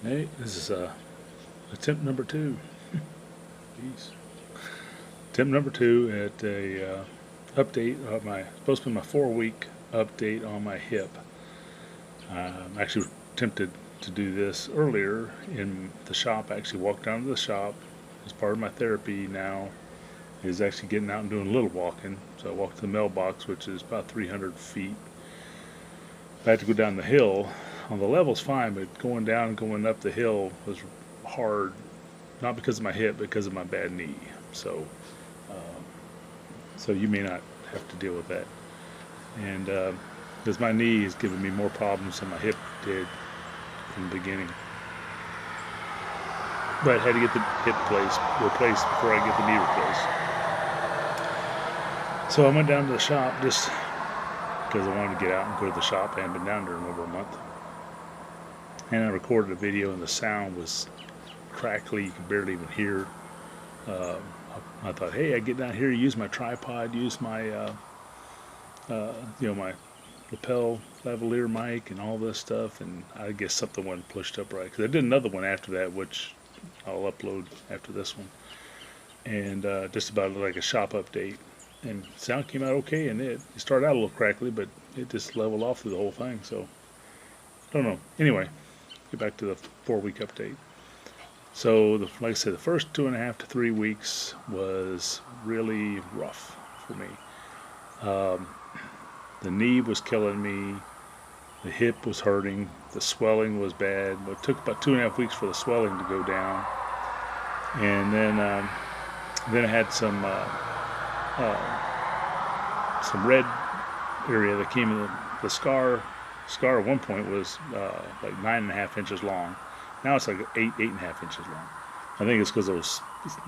Hey, this is attempt number 2. Jeez. Attempt number 2 at a update of supposed to be my 4-week update on my hip. I actually attempted to do this earlier in the shop. I actually walked down to the shop as part of my therapy now is actually getting out and doing a little walking. So I walked to the mailbox, which is about 300 feet. I had to go down the hill. On the level's fine, but going down and going up the hill was hard, not because of my hip, but because of my bad knee. So, so you may not have to deal with that. And because my knee is giving me more problems than my hip did in the beginning. But I had to get the hip replaced before I get the knee replaced. So I went down to the shop just because I wanted to get out and go to the shop. I hadn't been down there in over a month. And I recorded a video, and the sound was crackly. You could barely even hear. I thought, hey, I get down here, use my tripod, use my, my lapel lavalier mic and all this stuff, and I guess something wasn't pushed up right. Because I did another one after that, which I'll upload after this one, and just about like a shop update. And sound came out okay, and it started out a little crackly, but it just leveled off through the whole thing. So I don't know. Anyway. Get back to the 4-week update. So, like I said, the first 2.5 to 3 weeks was really rough for me. The knee was killing me. The hip was hurting. The swelling was bad. But it took about 2.5 weeks for the swelling to go down. And then I had some red area that came in the scar. Scar at one point was like 9.5 inches long. Now it's like 8.5 inches long. I think it's because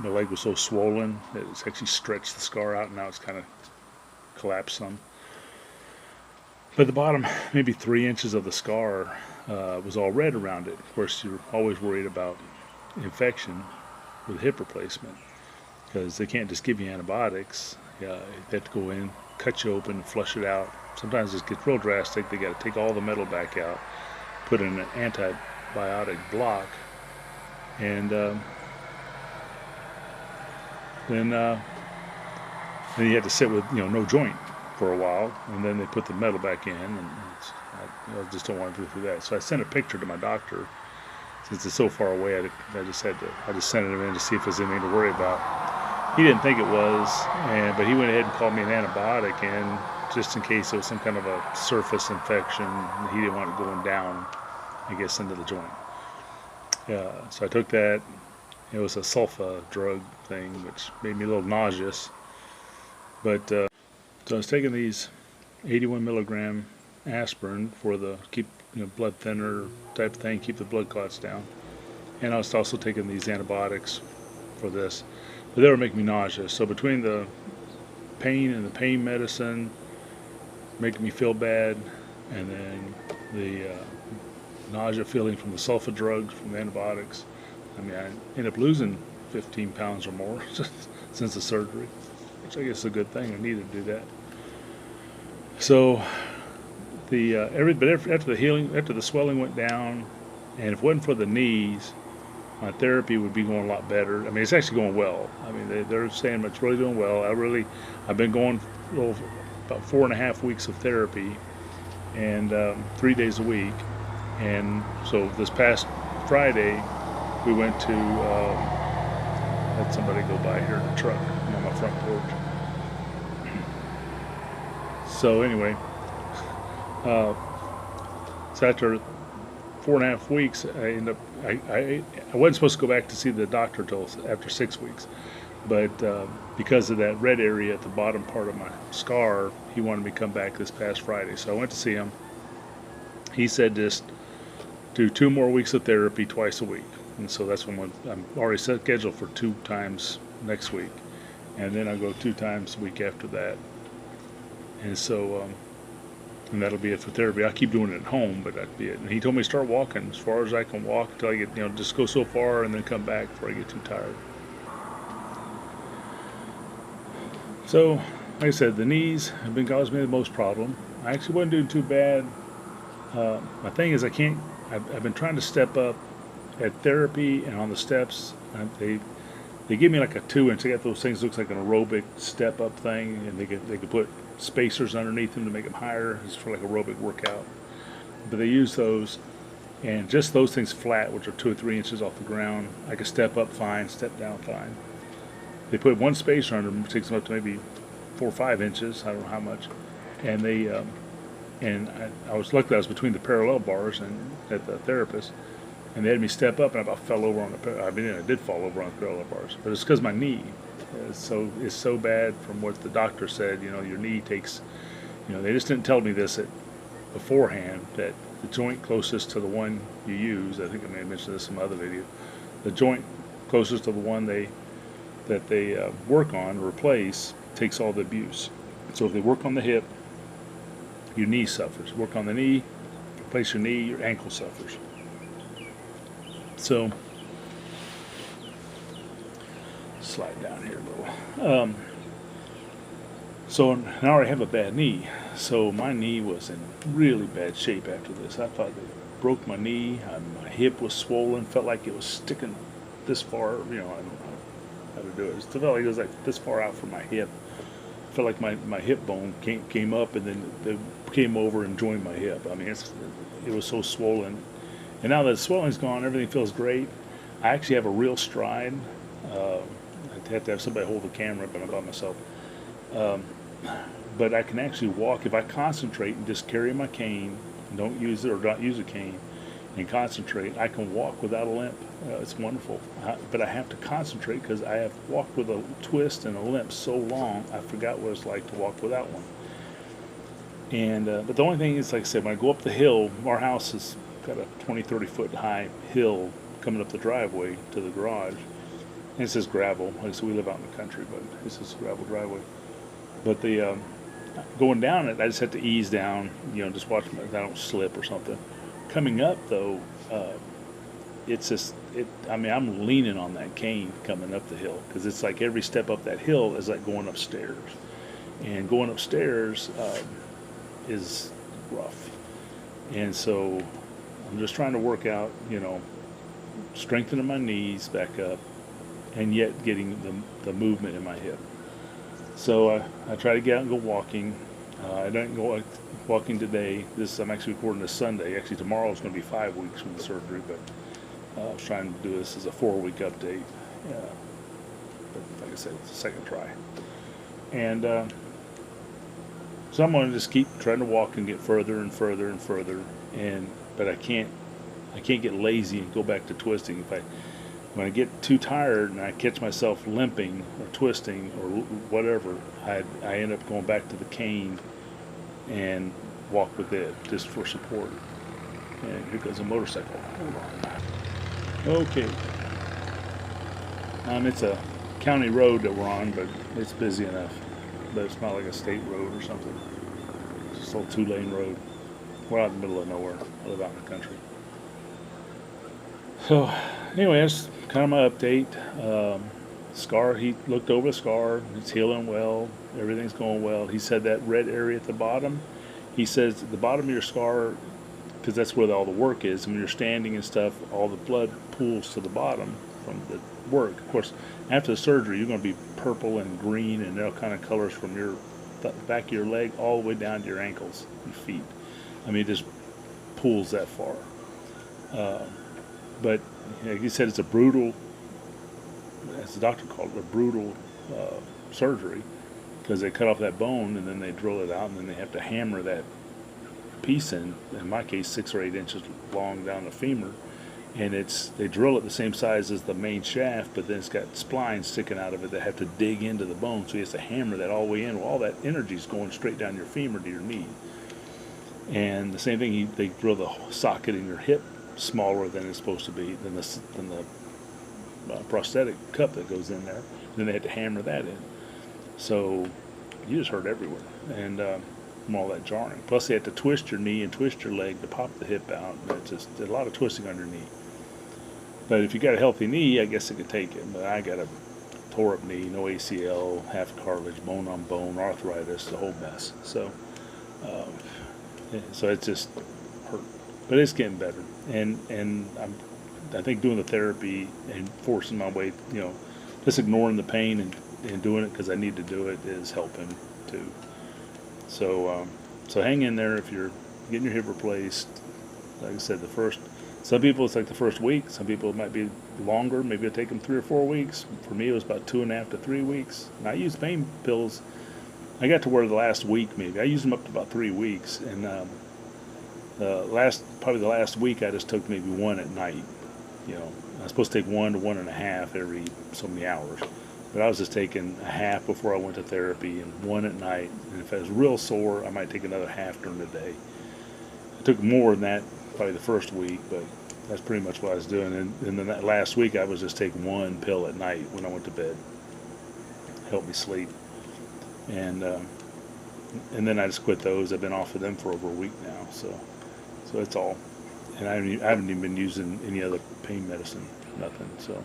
the leg was so swollen that it's actually stretched the scar out, and now it's kind of collapsed some. But the bottom, maybe 3 inches of the scar was all red around it. Of course, you're always worried about infection with hip replacement because they can't just give you antibiotics. They have to go in, cut you open, and flush it out. Sometimes it gets real drastic. They got to take all the metal back out, put in an antibiotic block, and then you had to sit with no joint for a while, and then they put the metal back in, and I just don't want to go through that. So I sent a picture to my doctor. Since it's so far away, I just sent it in to see if there's anything to worry about. He didn't think it was, but he went ahead and called me an antibiotic in, just in case it was some kind of a surface infection. He didn't want it going down, I guess, into the joint. So I took that. It was a sulfa drug thing, which made me a little nauseous. But so I was taking these 81 milligram aspirin for the keep blood thinner type of thing, keep the blood clots down. And I was also taking these antibiotics for this. But they were making me nauseous. So between the pain and the pain medicine, making me feel bad, and then the nausea feeling from the sulfa drugs, from the antibiotics, I mean, I ended up losing 15 pounds or more since the surgery, which I guess is a good thing. I needed to do that. So after the healing, after the swelling went down, and if it wasn't for the knees, my therapy would be going a lot better. I mean, it's actually going well. I mean, they're saying it's really doing well. I've been going about 4.5 weeks of therapy, and 3 days a week. And so this past Friday, we went to had somebody go by here in a truck on my front porch. So anyway, so after 4.5 weeks, I wasn't supposed to go back to see the doctor till after 6 weeks, but because of that red area at the bottom part of my scar, he wanted me to come back this past Friday. So I went to see him. He said just do 2 more weeks of therapy twice a week, and so that's when I'm already scheduled for 2 times next week, and then I'll go 2 times a week after that. And so and that'll be it for therapy. I'll keep doing it at home, but that'll be it. And he told me to start walking as far as I can walk until I get, just go so far and then come back before I get too tired. So, like I said, the knees have been causing me the most problem. I actually wasn't doing too bad. My thing is I've been trying to step up at therapy and on the steps, they give me like a 2 inch. They got those things looks like an aerobic step up thing, and they could put spacers underneath them to make them higher. It's for like aerobic workout. But they use those, and just those things flat, which are 2 or 3 inches off the ground. I could step up fine, step down fine. They put one spacer under them, takes them up to maybe 4 or 5 inches. I don't know how much. And I was lucky. I was between the parallel bars and at the therapist, and they had me step up, and I about fell over on the. I did fall over on the parallel bars, but it's because my knee is so bad from what the doctor said. You know, your knee takes. You know, they just didn't tell me this beforehand that the joint closest to the one you use. I think I may have mentioned this in some other video. The joint closest to the one they work on or replace takes all the abuse. So if they work on the hip, your knee suffers. Work on the knee, replace your knee, your ankle suffers. So, slide down here a little. So now I have a bad knee. So my knee was in really bad shape after this. I thought they broke my knee. My hip was swollen. Felt like it was sticking this far. You know, I don't know how to do it. It felt like it was like this far out from my hip. Felt like my hip bone came up and then they came over and joined my hip. I mean, it was so swollen. And now that the swelling's gone, everything feels great. I actually have a real stride. I'd have to have somebody hold the camera, but I'm by myself. But I can actually walk if I concentrate and just carry my cane, don't use it or not use a cane, and concentrate. I can walk without a limp. It's wonderful. But I have to concentrate because I have walked with a twist and a limp so long, I forgot what it's like to walk without one. And but the only thing is, like I said, when I go up the hill, our house has got a 20, 30 foot high hill coming up the driveway to the garage. And it says gravel. Like I said, we live out in the country, but this is a gravel driveway. But the going down it, I just have to ease down, you know, just watch that I don't slip or something. Coming up though, it's just I mean, I'm leaning on that cane coming up the hill because it's like every step up that hill is like going upstairs, and going upstairs is rough. And so I'm just trying to work out, you know, strengthening my knees back up, and yet getting the movement in my hip. So I try to get out and go walking. I don't go walking today. I'm actually recording this Sunday. Actually, tomorrow is going to be 5 weeks from the surgery, but I was trying to do this as a 4-week update. But like I said, it's the second try. And so I'm going to just keep trying to walk and get further and further and further. But I can't get lazy and go back to twisting. When I get too tired and I catch myself limping or twisting or whatever, I end up going back to the cane and walk with it just for support. And here goes a motorcycle. Hold on. Okay. It's a county road that we're on, but it's busy enough. But it's not like a state road or something. It's just a little 2-lane road. We're out in the middle of nowhere. I live out in the country. So, anyway, that's kind of my update. Scar, he looked over the scar. It's healing well. Everything's going well. He said that red area at the bottom, he says at the bottom of your scar, because that's where all the work is, and when you're standing and stuff, all the blood pools to the bottom from the work. Of course, after the surgery, you're going to be purple and green and all kind of colors from your back of your leg all the way down to your ankles and feet. I mean, it just pools that far. But like he said, it's a brutal, as the doctor called it, a brutal surgery, because they cut off that bone and then they drill it out and then they have to hammer that piece in my case 6 or 8 inches long down the femur, and they drill it the same size as the main shaft, but then it's got splines sticking out of it that have to dig into the bone, so he has to hammer that all the way in. Well, all that energy is going straight down your femur to your knee. And the same thing, they drill the socket in your hip smaller than it's supposed to be, than the prosthetic cup that goes in there. Then they had to hammer that in. So you just hurt everywhere, and from all that jarring. Plus they had to twist your knee and twist your leg to pop the hip out. And it's just a lot of twisting on your knee. But if you got a healthy knee, I guess it could take it. But I got a tore up knee, no ACL, half cartilage, bone on bone, arthritis, the whole mess. So it just hurt. But it's getting better, and I'm I think doing the therapy and forcing my way, just ignoring the pain and doing it because I need to do it is helping too. So hang in there if you're getting your hip replaced. Like I said, some people it's like the first week. Some people it might be longer. Maybe it'll take them 3 or 4 weeks. For me, it was about 2.5 to 3 weeks. And I used pain pills. I got to where the last week maybe I used them up to about 3 weeks, and probably the last week I just took maybe one at night. I was supposed to take 1 to 1.5 every so many hours. But I was just taking a half before I went to therapy and 1 at night. And if I was real sore, I might take another half during the day. I took more than that probably the first week, but that's pretty much what I was doing. And then that last week, I was just taking 1 pill at night when I went to bed. Helped me sleep. And then I just quit those. I've been off of them for over a week now. So it's all. And I haven't even been using any other pain medicine, nothing. So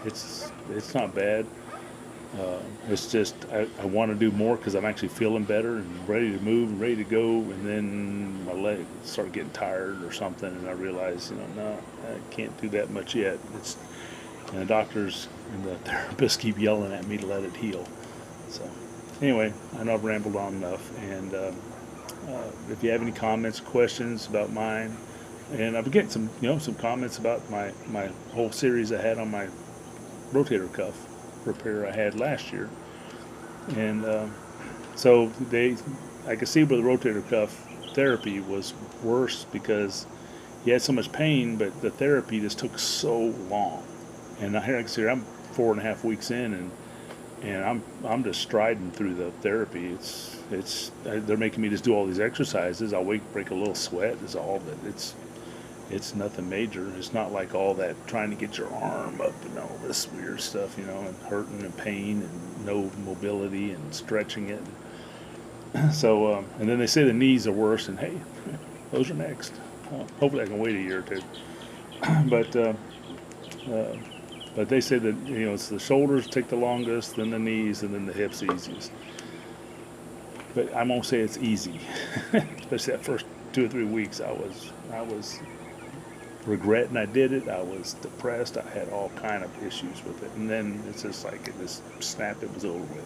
it's not bad. It's just I want to do more because I'm actually feeling better and ready to move and ready to go, and then my leg started getting tired or something, and I realized, no, I can't do that much yet. And the doctors and the therapists keep yelling at me to let it heal. So anyway, I know I've rambled on enough, and if you have any comments, questions about mine, and I've been getting some comments about my whole series I had on my rotator cuff repair I had last year, and so I could see where the rotator cuff therapy was worse because he had so much pain, but the therapy just took so long. And I can see I'm 4.5 weeks in, and I'm just striding through the therapy. They're making me just do all these exercises. I'll break a little sweat is all, but it's nothing major. It's not like all that trying to get your arm up and all this weird stuff, and hurting and pain and no mobility and stretching it. So, and then they say the knees are worse, and hey, those are next. Hopefully I can wait a year or two. But they say that, it's the shoulders take the longest, then the knees, and then the hips easiest. But I won't say it's easy. Especially that first 2 or 3 weeks, I was regretting I did it. I was depressed. I had all kind of issues with it, and then it's just like it just snapped. It was over with.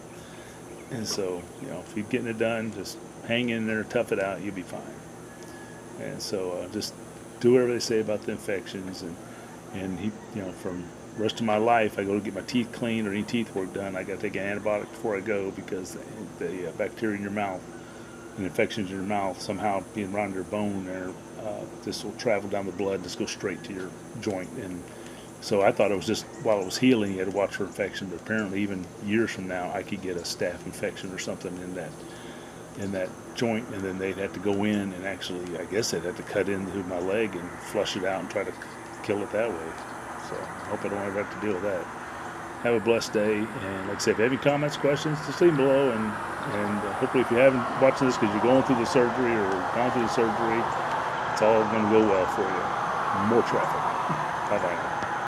And so, if you're getting it done, just hang in there, tough it out. You'll be fine. And so, just do whatever they say about the infections, and from the rest of my life, I go to get my teeth cleaned or any teeth work done. I got to take an antibiotic before I go because the bacteria in your mouth and infections in your mouth somehow being around your bone there. This will travel down the blood, just go straight to your joint. And so I thought it was just while it was healing, you had to watch for infection. But apparently, even years from now, I could get a staph infection or something in that joint, and then they'd have to go in and actually, I guess they'd have to cut into my leg and flush it out and try to kill it that way. So I hope I don't ever have to deal with that. Have a blessed day, and like I said, if you have any comments, questions, just leave them below. And hopefully, if you haven't watched this because you're going through the surgery or gone through the surgery, it's all going to go well for you. More traffic. Bye-bye.